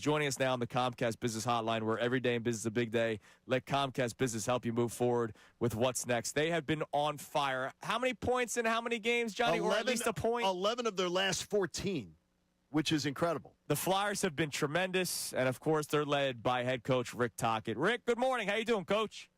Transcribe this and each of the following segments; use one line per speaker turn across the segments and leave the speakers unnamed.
Joining us now on the Comcast Business Hotline, where every day in business is a big day. Let Comcast Business help you move forward with what's next. They have been on fire. How many points in how many games, Johnny?
11,
or at least a point?
11 of their last 14, which is incredible.
The Flyers have been tremendous, and, of course, they're led by head coach Rick Tocchet. Rick, good morning. How you doing, Coach?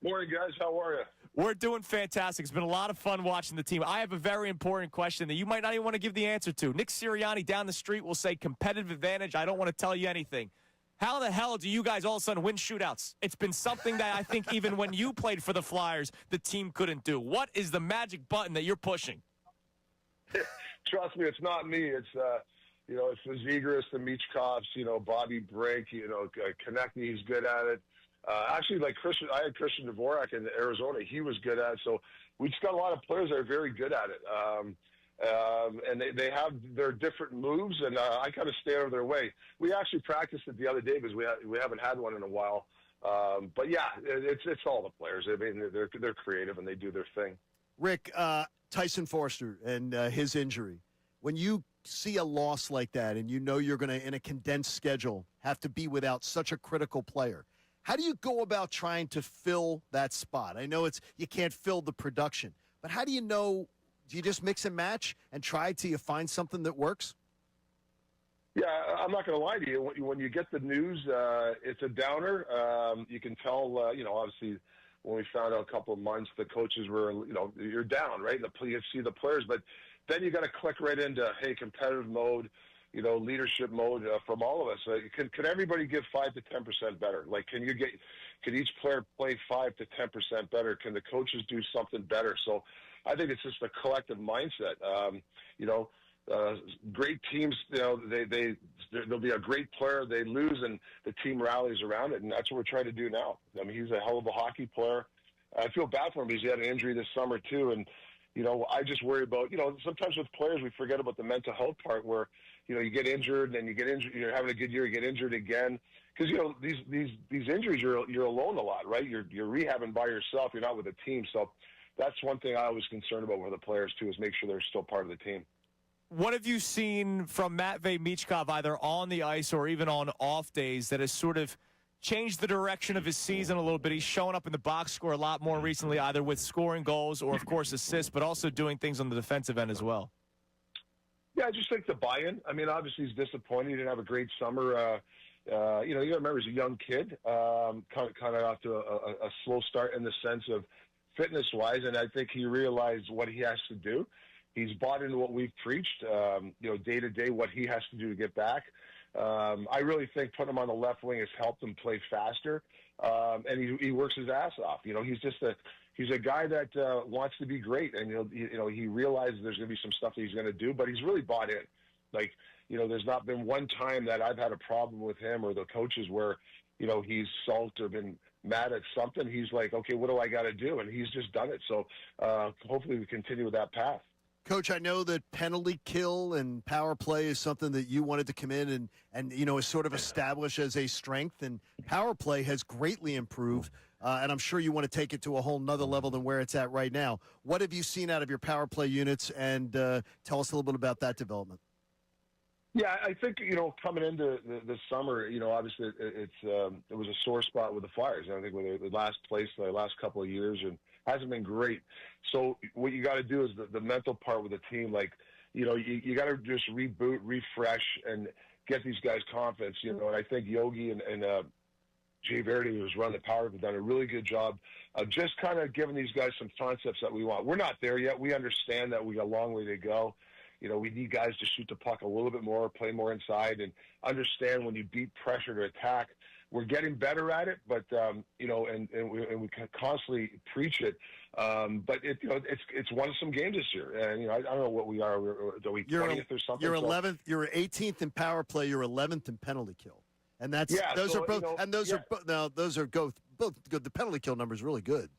Morning, guys. How are you?
We're doing fantastic. It's been a lot of fun watching the team. I have a very important question that you might not even want to give the answer to. Nick Sirianni down the street will say competitive advantage. I don't want to tell you anything. How the hell do you guys all of a sudden win shootouts? It's been something that I think even when you played for the Flyers, the team couldn't do. What is the magic button that you're pushing?
Trust me, it's not me. It's it's the Zegras, the Michkovs, Bobby Brink, Konechny, he's good at it. Actually, like I had Christian Dvorak in Arizona. He was good at it. So we just got a lot of players that are very good at it. And they have their different moves, and I kind of stay out of their way. We actually practiced it the other day because we haven't had one in a while. But yeah, it's all the players. I mean, they're creative and they do their thing.
Rick, Tyson Foerster and his injury. When you see a loss like that, and you know you're going to, in a condensed schedule, have to be without such a critical player, how do you go about trying to fill that spot? I know you can't fill the production, but how do you know? Do you just mix and match and try till you find something that works?
Yeah, I'm not going to lie to you. When you get the news, it's a downer. You can tell, obviously, when we found out a couple of months, the coaches were, you're down, right? You see the players, but then you got to click right into, hey, competitive mode, leadership mode from all of us. Can everybody give 5 to 10% better? Like, can each player play 5 to 10% better? Can the coaches do something better? So I think it's just a collective mindset. Great teams, there'll be a great player, they lose, and the team rallies around it, and that's what we're trying to do now. I mean, he's a hell of a hockey player. I feel bad for him because he had an injury this summer too, and I just worry about, sometimes with players we forget about the mental health part where, you get injured and you get injured, you're having a good year, you get injured again. Because, these injuries, you're alone a lot, right? You're rehabbing by yourself. You're not with a team. So that's one thing I was concerned about with the players too, is make sure they're still part of the team.
What have you seen from Matvei Michkov either on the ice or even on off days that has sort of changed the direction of his season a little bit? He's showing up in the box score a lot more recently, either with scoring goals or, of course, assists, but also doing things on the defensive end as well.
Yeah, I just think the buy-in. I mean, obviously he's disappointed. He didn't have a great summer. You got to remember he's a young kid, kind of off to a slow start in the sense of fitness-wise, and I think he realized what he has to do. He's bought into what we've preached, day-to-day, what he has to do to get back. I really think putting him on the left wing has helped him play faster, and he works his ass off. He's a guy that wants to be great, and he realizes there's going to be some stuff that he's going to do, but he's really bought in. Like, there's not been one time that I've had a problem with him or the coaches where, he's sulked or been mad at something. He's like, okay, what do I got to do? And he's just done it. So hopefully we continue with that path.
Coach, I know that penalty kill and power play is something that you wanted to come in and is sort of established as a strength, and power play has greatly improved, and I'm sure you want to take it to a whole nother level than where it's at right now. What have you seen out of your power play units, and tell us a little bit about that development?
Yeah, I think, coming into the summer, obviously it was a sore spot with the Flyers. I think with the last place the last couple of years and hasn't been great. So what you got to do is the mental part with the team. Like, you got to just reboot, refresh, and get these guys confidence. And I think Yogi and Jay Verdi, who's run the power, have done a really good job of just kind of giving these guys some concepts that we want. We're not there yet. We understand that we got a long way to go. We need guys to shoot the puck a little bit more, play more inside, and understand when you beat pressure to attack. We're getting better at it, but and we can constantly preach it. But it's won some games this year, and I don't know what we are. Are we 20th or something?
You're 11th. You're 18th in power play. You're 11th in penalty kill, and those are both. Those are both good. The penalty kill number is really good.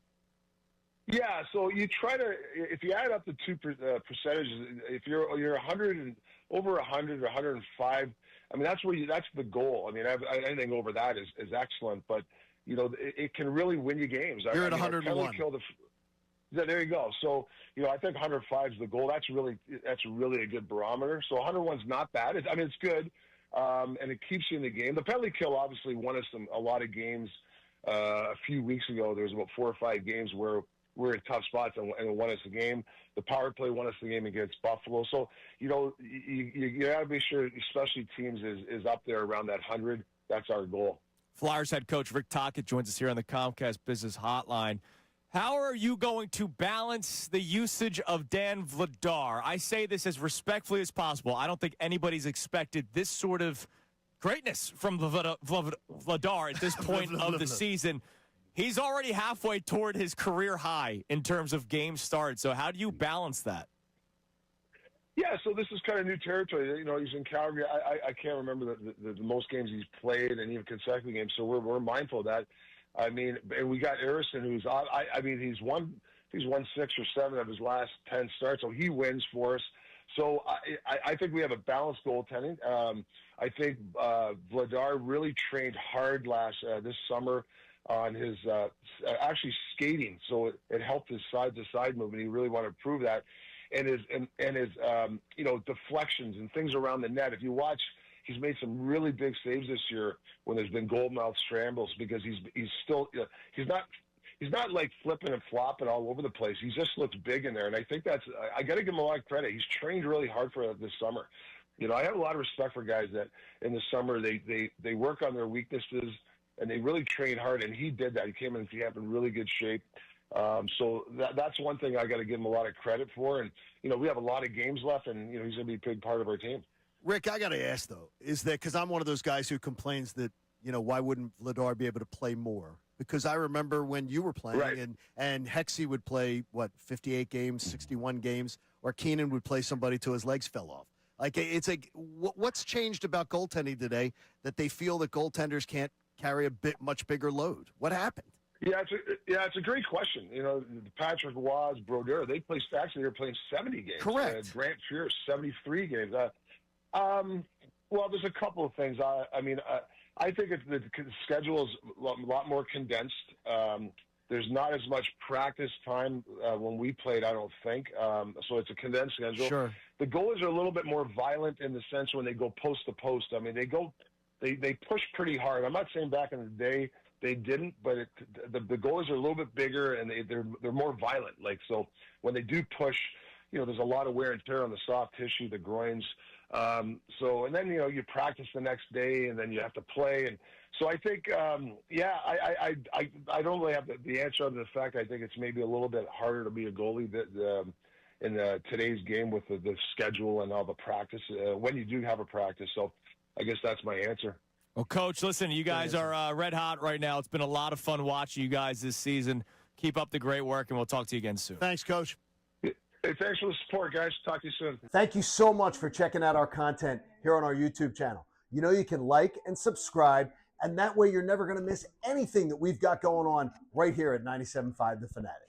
Yeah, so you try to, if you add up the two percentages, if you're 100 and over 100 or 105, I mean that's the goal. I mean anything over that is excellent, but it can really win you games.
You're at 101.
There you go. So I think 105 is the goal. That's really a good barometer. So 101's not bad. It's good. and it keeps you in the game. The penalty kill obviously won us a lot of games. A few weeks ago, there was about 4 or 5 games where we're in tough spots and it won us the game. The power play won us the game against Buffalo. So, you got to be sure, especially teams is up there around that 100. That's our goal.
Flyers head coach Rick Tocchet joins us here on the Comcast Business Hotline. How are you going to balance the usage of Dan Vladar? I say this as respectfully as possible. I don't think anybody's expected this sort of greatness from Vladar at this point of the season. He's already halfway toward his career high in terms of games started. So how do you balance that?
Yeah, so this is kind of new territory. He's in Calgary. I can't remember the most games he's played and even consecutive games. So we're mindful of that. I mean, and we got Harrison, who's he's won 6 or 7 of his last 10 starts, so he wins for us. So I think we have a balanced goaltending. I think Vladar really trained hard this summer on his actually skating, so it helped his side-to-side movement. He really wanted to prove that, and his deflections and things around the net. If you watch, he's made some really big saves this year when there's been goalmouth scrambles because he's still he's not like flipping and flopping all over the place. He just looks big in there, and I think I got to give him a lot of credit. He's trained really hard for this summer. I have a lot of respect for guys that in the summer they work on their weaknesses and they really train hard, and he did that. He came in in really good shape. So that's one thing I got to give him a lot of credit for. And we have a lot of games left, and he's going to be a big part of our team.
Rick, I got to ask though, is that because I'm one of those guys who complains that why wouldn't Vladar be able to play more? Because I remember when you were playing,
right,
and Hexy would play 58 games, 61 games, or Keenan would play somebody till his legs fell off. Like what's changed about goaltending today that they feel that goaltenders can't carry a much bigger load? What happened?
Yeah, it's a great question. Patrick Waz, Brodeur, they're playing 70 games.
Correct.
Grant Fierce, 73 games. Well, there's a couple of things. I think the schedule is a lot more condensed. There's not as much practice time when we played, I don't think. So it's a condensed schedule.
Sure.
The goalies are a little bit more violent in the sense when they go post to post. I mean, they push pretty hard. I'm not saying back in the day they didn't, but the goalies are a little bit bigger and they're more violent. Like, so when they do push, there's a lot of wear and tear on the soft tissue, the groins. And then you practice the next day and then you have to play. And so I think I don't really have the answer other than the fact I think it's maybe a little bit harder to be a goalie in today's game with the schedule and all the practice when you do have a practice. So I guess that's my answer.
Well, Coach, listen, you guys are red hot right now. It's been a lot of fun watching you guys this season. Keep up the great work, and we'll talk to you again soon.
Thanks, Coach.
Hey, thanks for the support, guys. Talk to you soon.
Thank you so much for checking out our content here on our YouTube channel. You can like and subscribe, and that way you're never going to miss anything that we've got going on right here at 97.5 The Fanatic.